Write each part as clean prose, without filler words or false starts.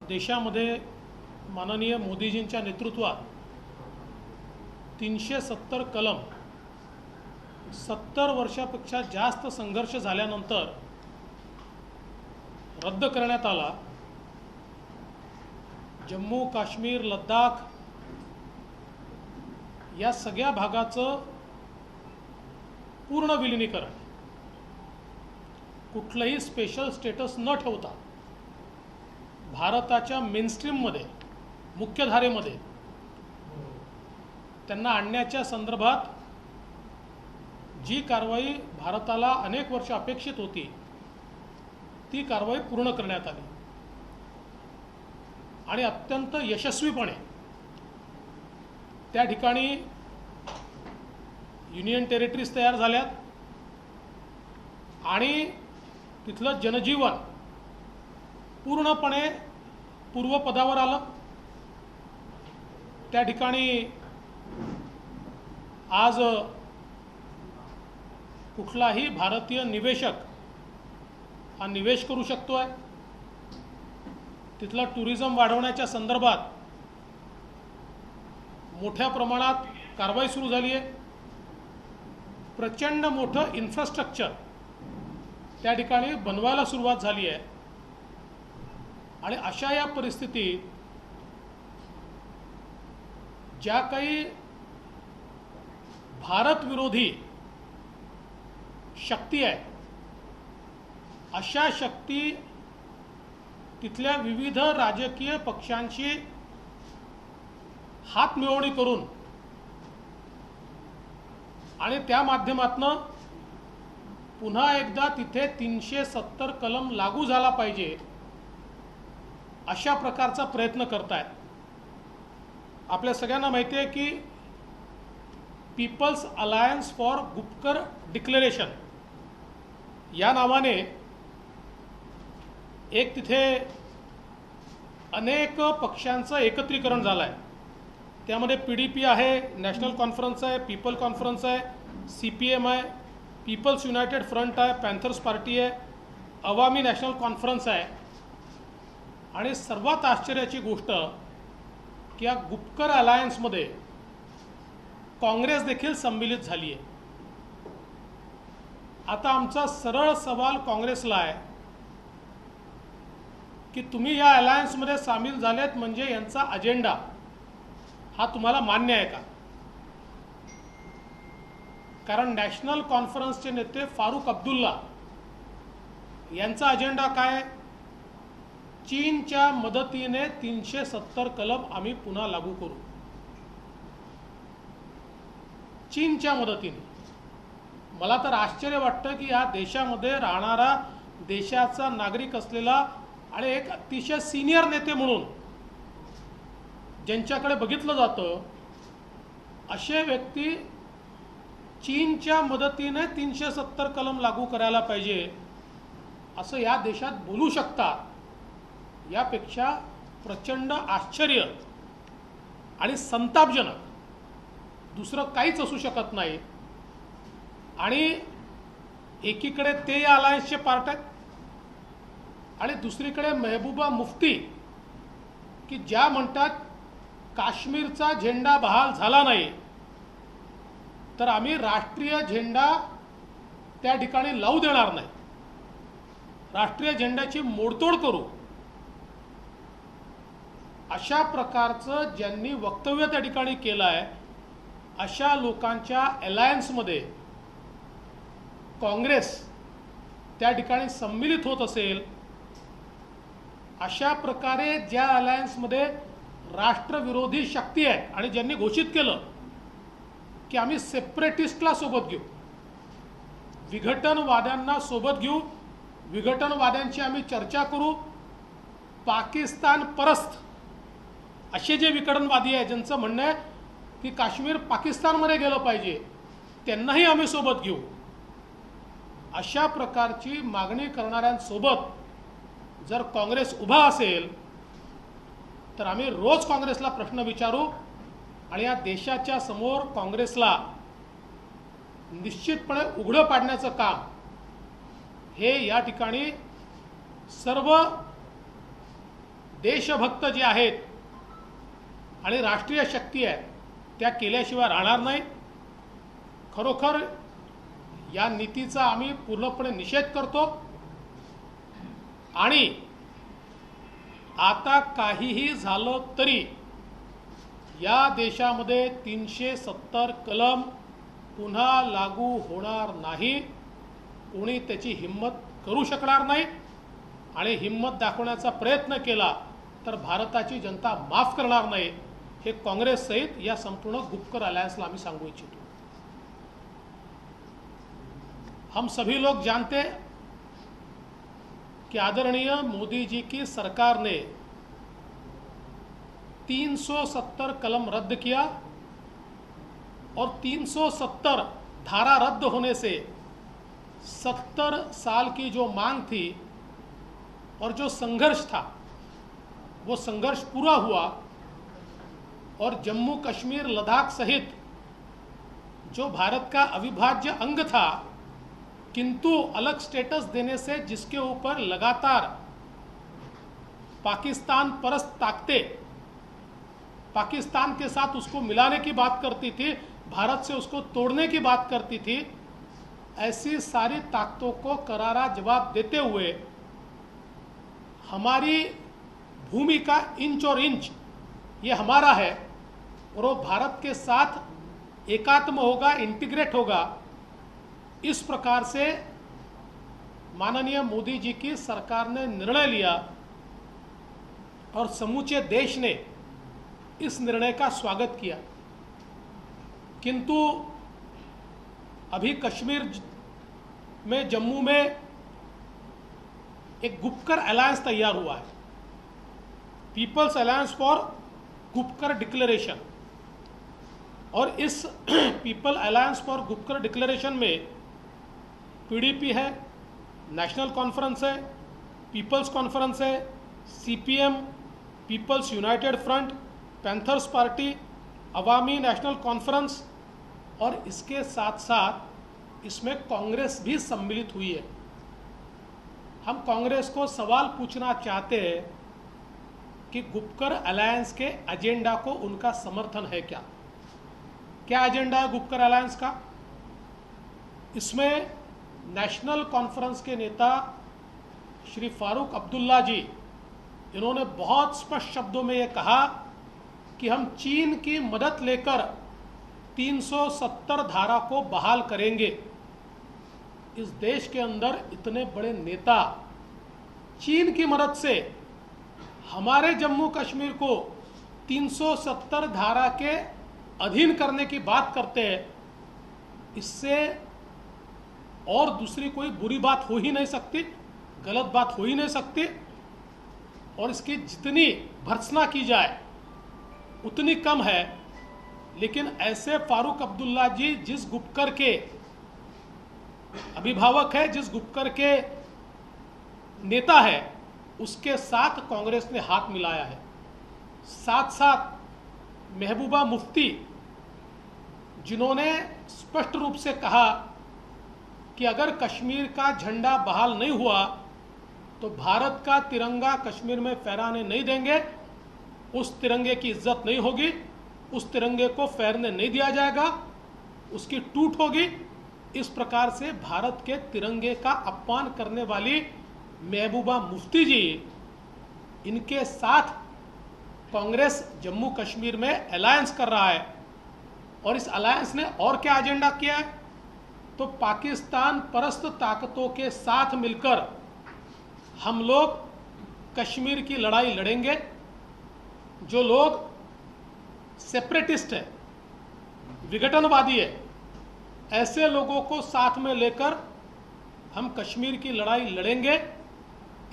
देशामध्ये माननीय मोदीजींच्या नेतृत्वात 370 कलम 70 वर्षापेक्षा जास्त संघर्ष झाल्यानंतर रद्द करण्यात आला। जम्मू काश्मीर लडाख या सगळ्या भागाचं पूर्ण विलीनीकरण, कुठलंही स्पेशल स्टेटस न ठेवता भारताच्या मेनस्ट्रीममध्ये मुख्यधारेमध्ये त्यांना आणण्याच्या संदर्भात जी कारवाई भारताला अनेक वर्ष अपेक्षित होती ती कारवाई पूर्ण करण्यात आली आणि अत्यंत यशस्वीपणे त्या ठिकाणी युनियन टेरिटरीज तयार झाल्यात आणि तिथलं जनजीवन पूर्णपणे पूर्वपदावर आलं। त्या ठिकाणी आज कुठलाही भारतीय निवेशक हा निवेश करू शकतोय। तिथला टुरिझम वाढवण्याच्या संदर्भात मोठ्या प्रमाणात कारवाई सुरू झाली आहे। प्रचंड मोठं इन्फ्रास्ट्रक्चर त्या ठिकाणी बनवायला सुरुवात झाली आहे आणि अशा या परिस्थितीत ज्या काही भारत विरोधी शक्ती आहे अशा शक्ती तिथल्या विविध राजकीय पक्षांशी हात मिळवणी करून आणि त्या माध्यमातून पुन्हा एकदा तिथे 370 कलम लागू झाला पाहिजे अशा प्रकारचा प्रयत्न करतायत। आपल्या सगळ्यांना माहिती आहे की people's alliance for Gupkar declaration या नावाने एक तिथे अनेक पक्षांचं एकत्रीकरण झालं आहे। त्यामध्ये PDP आहे, नॅशनल कॉन्फरन्स आहे, पीपल कॉन्फरन्स आहे, CPM आहे, पीपल्स युनायटेड फ्रंट आहे, पॅन्थर्स पार्टी आहे, अवामी नॅशनल कॉन्फरन्स आहे आणि सर्वात आश्चर्याची गोष्ट की या गुपकर अलायन्समध्ये काँग्रेस देखील सम्मिलित झाली आहे। आता आमचा सरळ सवाल काँग्रेसला आहे की तुम्ही या अलायन्समध्ये सामील झालेत म्हणजे यांचा अजेंडा हा तुम्हाला मान्य आहे का? कारण नॅशनल कॉन्फरन्सचे नेते फारुख अब्दुल्ला यांचा अजेंडा काय? चीनच्या मदतीने 370 कलम आम्ही पुन्हा लागू करू। चीनच्या मदतीने मला तर आश्चर्य वाटतं की या देशामध्ये राहणारा देशाचा नागरिक असलेला आणि एक अतिशय सीनियर नेते म्हणून ज्यांच्याकडे बघितलं जातं असे व्यक्ती चीनच्या मदतीने 370 कलम लागू करायला पाहिजे असं या देशात बोलू शकतात, यापेक्षा प्रचंड आश्चर्य आणि संतापजनक दुसरं काहीच असू शकत नाही। आणि एकीकडे ते या अलायन्सचे पार्ट आहेत आणि दुसरीकडे महबूबा मुफ्ती की ज्या म्हणतात काश्मीरचा झेंडा बहाल झाला नाही तर आम्ही राष्ट्रीय झेंडा त्या ठिकाणी लावू देणार नाही, राष्ट्रीय झेंड्याची मोडतोड करू, अशा प्रकारचं ज्यांनी वक्तव्य त्या ठिकाणी केलं आहे अशा लोकांच्या अलायन्समध्ये काँग्रेस त्या ठिकाणी सम्मिलित होत असेल, अशा प्रकारे ज्या अलायन्समध्ये राष्ट्रविरोधी शक्ती आहेत आणि ज्यांनी घोषित केलं की आम्ही सेपरेटिस्टला सोबत घेऊ, विघटनवाद्यांना सोबत घेऊ, विघटनवाद्यांची आम्ही चर्चा करू, पाकिस्तान परस्त असे जे विघटनवादी आहेत ज्यांचं म्हणणं आहे की काश्मीर पाकिस्तानमध्ये गेलं पाहिजे त्यांनाही आम्ही सोबत घेऊ, अशा प्रकारची मागणी करणाऱ्यांसोबत जर काँग्रेस उभा असेल तर आम्ही रोज काँग्रेसला प्रश्न विचारू आणि या देशाच्या समोर काँग्रेसला निश्चितपणे उघडं पाडण्याचं काम हे या ठिकाणी सर्व देशभक्त जे आहेत आणि राष्ट्रीय शक्ती आहे त्या केल्याशिवाय राहणार नाही। खरोखर या नीतीचा आम्ही पूर्णपणे निषेध करतो आणि आता काहीही झालं तरी या देशामध्ये 370 कलम पुन्हा लागू होणार नाही। कोणी त्याची हिम्मत करू शकणार नाही आणि हिम्मत दाखवण्याचा प्रयत्न केला तर भारताची जनता माफ करणार नाही। हे काँग्रेस सहित या संपूर्ण गुपकर अलायंसला आम्ही सांगू इच्छितो। हम सभी लोग जानते कि आदरणीय मोदी जी की सरकार ने 370 कलम रद्द किया और 370 धारा रद्द होने से 70 साल की जो मांग थी और जो संघर्ष था वो संघर्ष पूरा हुआ और जम्मू कश्मीर लद्दाख सहित जो भारत का अविभाज्य अंग था किंतु अलग स्टेटस देने से जिसके ऊपर लगातार पाकिस्तान परस्त ताकतें पाकिस्तान के साथ उसको मिलाने की बात करती थी, भारत से उसको तोड़ने की बात करती थी, ऐसी सारी ताकतों को करारा जवाब देते हुए हमारी भूमि का इंच और इंच ये हमारा है और वो भारत के साथ एकात्म होगा, इंटीग्रेट होगा। इस प्रकार से माननीय मोदी जी की सरकार ने निर्णय लिया और समूचे देश ने इस निर्णय का स्वागत किया। किंतु अभी कश्मीर में, जम्मू में एक गुपकर अलायंस तैयार हुआ है, People's Alliance for Gupkar Declaration. और इस People Alliance for Gupkar Declaration में पीडीपी है, नेशनल कॉन्फ्रेंस है, पीपल्स कॉन्फ्रेंस है, CPM, People's United Front, Panthers Party, Awami National Conference और इसके साथ साथ इसमें कांग्रेस भी सम्मिलित हुई है। हम कांग्रेस को सवाल पूछना चाहते हैं कि गुपकर अलायंस के एजेंडा को उनका समर्थन है क्या? क्या एजेंडा है गुपकर अलायंस का? इसमें नेशनल कॉन्फ्रेंस के नेता श्री फारूक अब्दुल्ला जी, इन्होंने बहुत स्पष्ट शब्दों में ये कहा कि हम चीन की मदद लेकर 370 धारा को बहाल करेंगे। इस देश के अंदर इतने बड़े नेता चीन की मदद से हमारे जम्मू कश्मीर को 370 धारा के अधीन करने की बात करते हैं, इससे और दूसरी कोई बुरी बात हो ही नहीं सकती, गलत बात हो ही नहीं सकती। और इसकी जितनी भर्त्सना की जाए उतनी कम है। लेकिन ऐसे फारूक अब्दुल्ला जी जिस गुपकर के अभिभावक है, जिस गुपकर के नेता है, उसके साथ कांग्रेस ने हाथ मिलाया है। साथ साथ महबूबा मुफ्ती, जिन्होंने स्पष्ट रूप से कहा कि अगर कश्मीर का झंडा बहाल नहीं हुआ तो भारत का तिरंगा कश्मीर में फहराने नहीं देंगे, उस तिरंगे की इज्जत नहीं होगी, उस तिरंगे को फहरने नहीं दिया जाएगा, उसकी टूट होगी। इस प्रकार से भारत के तिरंगे का अपमान करने वाली महबूबा मुफ्ती जी, इनके साथ कांग्रेस जम्मू कश्मीर में अलायंस कर रहा है। और इस अलायंस ने और क्या एजेंडा किया है? तो पाकिस्तान परस्त ताकतों के साथ मिलकर हम लोग कश्मीर की लड़ाई लड़ेंगे। जो लोग सेपरेटिस्ट है, विघटनवादी है, ऐसे लोगों को साथ में लेकर हम कश्मीर की लड़ाई लड़ेंगे।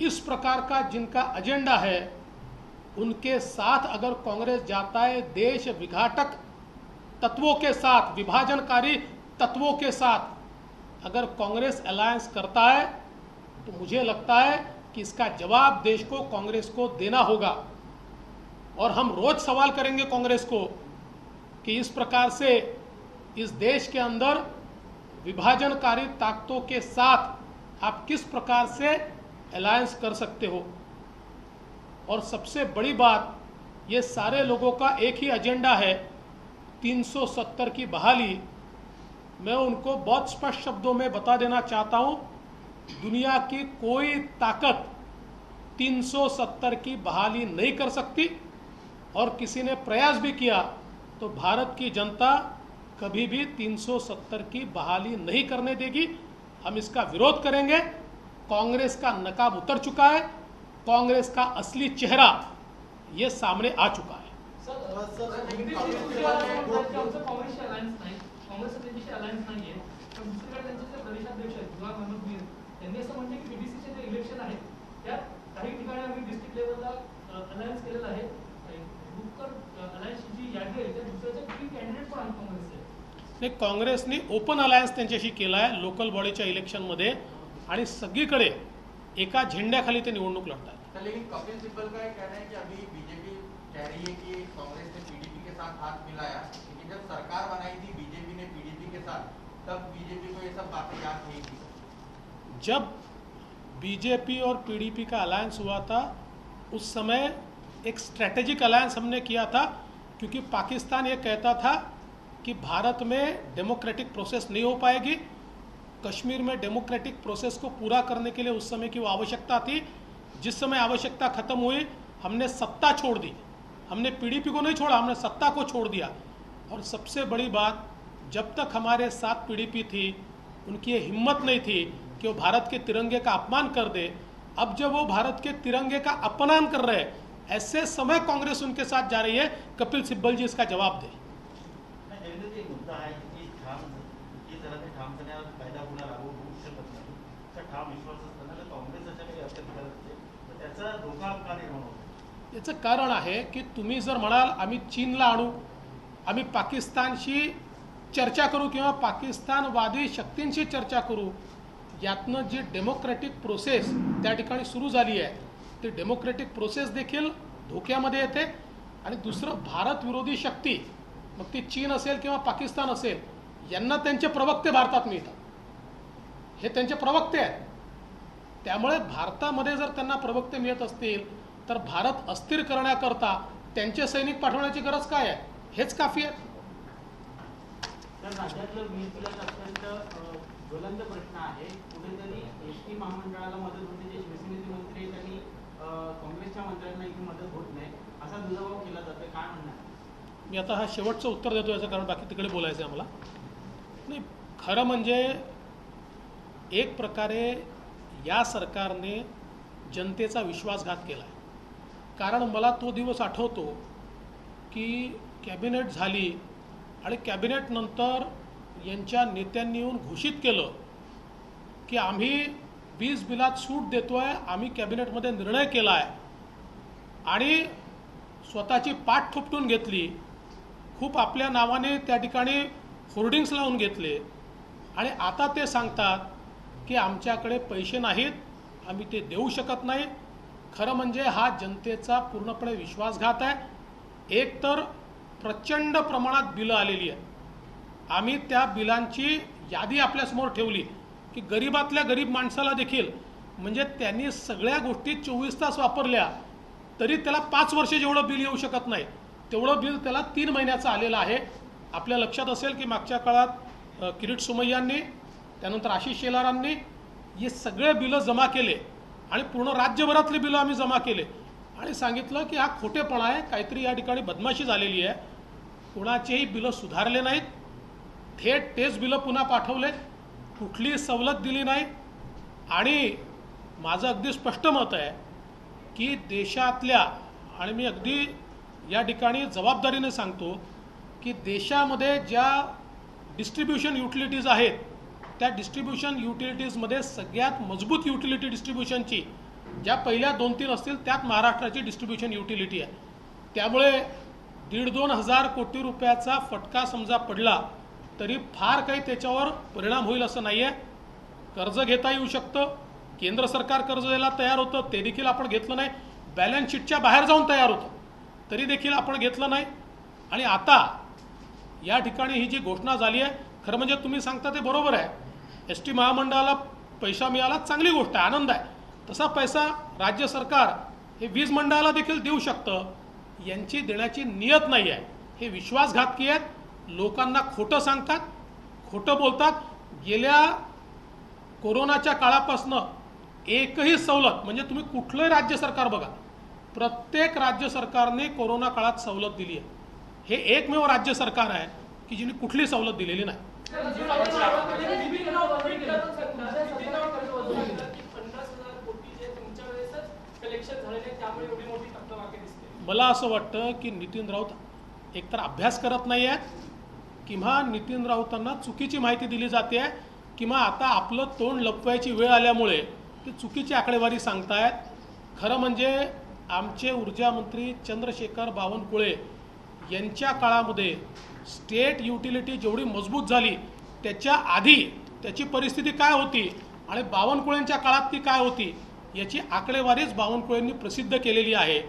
इस प्रकार का जिनका एजेंडा है, उनके साथ अगर कांग्रेस जाता है, देश विघातक तत्वों के साथ, विभाजनकारी तत्वों के साथ अगर कांग्रेस अलायंस करता है, तो मुझे लगता है कि इसका जवाब देश को, कांग्रेस को देना होगा। और हम रोज सवाल करेंगे कांग्रेस को कि इस प्रकार से इस देश के अंदर विभाजनकारी ताकतों के साथ आप किस प्रकार से अलायंस कर सकते हो। और सबसे बड़ी बात, ये सारे लोगों का एक ही एजेंडा है, 370 की बहाली। मैं उनको बहुत स्पष्ट शब्दों में बता देना चाहता हूँ, दुनिया की कोई ताकत 370 की बहाली नहीं कर सकती, और किसी ने प्रयास भी किया तो भारत की जनता कभी भी 370 की बहाली नहीं करने देगी। हम इसका विरोध करेंगे। कांग्रेस का नकाब उतर चुका है, कांग्रेस का असली चेहरा ये सामने आ चुका है। त्यांनी असं म्हटलं की बीडीसीचे जे इलेक्शन आहेत त्यात काही ठिकाणी आम्ही डिस्ट्रिक्ट लेवलला अलायन्स केलेलं आहे, अलायन्सची जी यादी आहे त्या दुसऱ्याच्या तीन कॅन्डिडेट पण आहेत काँग्रेसचे। नाही, काँग्रेसने ओपन अलायन्स त्यांच्याशी केला आहे लोकल बॉडीच्या इलेक्शनमध्ये, आणि सगळीकडे एका झेंड्याखाली ते निवडणूक लढतात। लेकिन कपिल सिब्बल का कहना है कि अभी बीजेपी कह रही है कि कांग्रेस ने पीडीपी के साथ हाथ मिलाया, लेकिन जब सरकार बनाई थी बीजेपी ने पीडीपी के साथ, तब बीजेपी को ये सब बातें याद नहीं थी। जब बीजेपी और पीडीपी का अलायंस हुआ था उस समय एक स्ट्रैटेजिक अलायंस हमने किया था, क्योंकि पाकिस्तान ये कहता था कि भारत में डेमोक्रेटिक प्रोसेस नहीं हो पाएगी। कश्मीर में डेमोक्रेटिक प्रोसेस को पूरा करने के लिए उस समय की वो आवश्यकता थी। जिस समय आवश्यकता खत्म हुई, हमने सत्ता छोड़ दी। हमने पीडीपी को नहीं छोड़ा, हमने सत्ता को छोड़ दिया। और सबसे बड़ी बात, जब तक हमारे साथ पीडीपी थी, उनकी ये हिम्मत नहीं थी कि वो भारत के तिरंगे का अपमान कर दे। अब जब वो भारत के तिरंगे का अपमान कर रहे हैं, ऐसे समय कांग्रेस उनके साथ जा रही है। कपिल सिब्बल जी इसका जवाब दें। मुद्दा आहे की ठामपणे कायदा पुन्हा लागू होऊ शकत नाही, तर ठाम विश्वास असताना काँग्रेस अशा काही असेल करत तर त्याचा धोका का निर्माण होतो? याचं कारण आहे की तुम्ही जर म्हणाल आम्ही चीनला आणू, आम्ही पाकिस्तानशी चर्चा करू किंवा पाकिस्तानवादी शक्तींशी चर्चा करू, यातनं जी डेमोक्रेटिक प्रोसेस त्या ठिकाणी सुरू झाली आहे ती डेमोक्रेटिक प्रोसेस देखील धोक्यामध्ये येते। आणि दुसरं, भारत विरोधी शक्ती, मग ती चीन असेल किंवा पाकिस्तान असेल, यांना त्यांचे प्रवक्ते भारतात मिळतात, हे त्यांचे प्रवक्ते आहेत। त्यामुळे भारतामध्ये जर त्यांना प्रवक्ते मिळत असतील तर भारत अस्थिर करण्याकरता त्यांचे सैनिक पाठवण्याची गरज काय आहे? हेच काफी आहे। तर राज्यातलं वीज बिलाचं अत्यंत ज्वलंत प्रश्न आहे। कुठेतरी एसटी महामंडळाला मदत होते, जे शिवसेनेचे मंत्री आहेत त्यांनी काँग्रेसच्या मंत्र्यांना इथे मदत होत नाही असा दुजाभाव केला जातोय, काय म्हणणार? मी आता हा शेवटचं उत्तर देतो याचं कारण बाकी तिकडे बोलायचं आहे आम्हाला। नाही, खरं म्हणजे एक प्रकारे या सरकारने जनतेचा विश्वासघात केला आहे। कारण मला तो दिवस आठवतो की कॅबिनेट झाली आणि कॅबिनेटनंतर यांच्या नेत्यांनी येऊन घोषित केलं की आम्ही वीज बिलात सूट देतो आहे, आम्ही कॅबिनेटमध्ये निर्णय केला आहे, आणि स्वतःची पाठ थोपटून घेतली। खूप आपल्या नावाने त्या ठिकाणी होर्डिंग्स लावून घेतले, आणि आता ते सांगतात की आमच्याकडे पैसे नाहीत, आम्ही ते देऊ शकत नाही। खरं म्हणजे हा जनतेचा पूर्णपणे विश्वासघात आहे। एक तर प्रचंड प्रमाणात बिलं आलेली आहेत, आम्ही त्या बिलांची यादी आपल्यासमोर ठेवली की गरीबातल्या गरीब माणसाला देखील, म्हणजे त्यांनी सगळ्या गोष्टी 24 तास वापरल्या तरी त्याला 5 वर्ष जेवढं बिल येऊ शकत नाही तेवढं बिल त्याला 3 महिन्याचं आलेलं आहे। आपल्या लक्षात असेल की मागच्या काळात किरीट सोमय्यांनी, त्यानंतर आशिष शेलारांनी हे सगळे बिलं जमा केले, आणि पूर्ण राज्यभरातली बिलं आम्ही जमा केले, आणि सांगितलं की हा खोटेपणा आहे, काहीतरी या ठिकाणी बदमाशी झालेली आहे। कोणाचेही बिलं सुधारले नाहीत, थेट तेच बिलं पुन्हा पाठवले, कुठलीही सवलत दिली नाही। आणि माझं अगदी स्पष्ट मत आहे की देशातल्या, आणि मी अगदी या ठिकाणी जबाबदारीने सांगतो की देशामध्ये ज्या डिस्ट्रीब्युशन युटिलिटीज आहेत त्या डिस्ट्रीब्युशन युटिलिटीजमध्ये सगळ्यात मजबूत युटिलिटी डिस्ट्रीब्युशनची ज्या पहिल्या 2-3 असतील त्यात महाराष्ट्राची डिस्ट्रीब्युशन युटिलिटी आहे। त्यामुळे 1,500-2 हजार कोटी रुपयाचा फटका समजा पडला तरी फार काही त्याच्यावर परिणाम होईल असं नाही आहे। कर्ज घेता येऊ शकतं, केंद्र सरकार कर्ज द्यायला तयार होतं, ते देखील आपण घेतलं नाही। बॅलन्स शीटच्या बाहेर जाऊन तयार होतं तरी देखील आपण घेतलं नाही। आणि आता या ठिकाणी ही जी घोषणा झाली आहे, खरं म्हणजे तुम्ही सांगता ते बरोबर आहे, एस टी महामंडळाला पैसा मिळाला, चांगली गोष्ट आहे, आनंद आहे। तसा पैसा राज्य सरकार हे वीज मंडळाला देखील देऊ शकतं. यांची देण्याची नियत नाही आहे. हे विश्वासघातकी आहेत. लोकांना खोटं सांगतात, खोटं बोलतात. गेल्या कोरोनाच्या काळापासनं एकही सवलत, म्हणजे तुम्ही कुठलंही राज्य सरकार बघा, प्रत्येक राज्य सरकारने कोरोना काळात सवलत दिली आहे. हे एकमेव राज्य सरकार आहे की जिने कुठली सवलत दिलेली नाही. मला असं वाटतं की नितीन राऊत एकतर अभ्यास करत नाही आहेत, किंवा नितीन राऊतांना चुकीची माहिती दिली जाते आहे, किंवा आता आपलं तोंड लपवायची वेळ आल्यामुळे ते चुकीची आकडेवारी सांगतायत. खरं म्हणजे आमचे ऊर्जा मंत्री चंद्रशेखर बावनकुळे यांच्या काळामध्ये स्टेट युटिलिटी जेवढी मजबूत झाली त्याच्या आधी त्याची परिस्थिती काय होती आणि बावनकुळेंच्या काळात ती काय होती याची आकडेवारीच बावनकुळेंनी प्रसिद्ध केलेली आहे.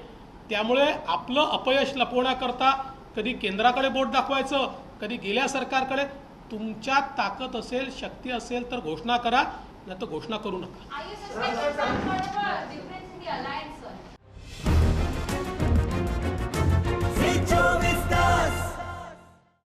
त्यामुळे आपलं अपयश लपवण्याकरता कधी केंद्राकडे बोट दाखवायचं, कधी गेल्या सरकारकडे. तुमच्यात ताकद असेल, शक्ती असेल तर घोषणा करा, नाही तर घोषणा करू नका. Are you suspecting some sort of a difference in the alliance, sir?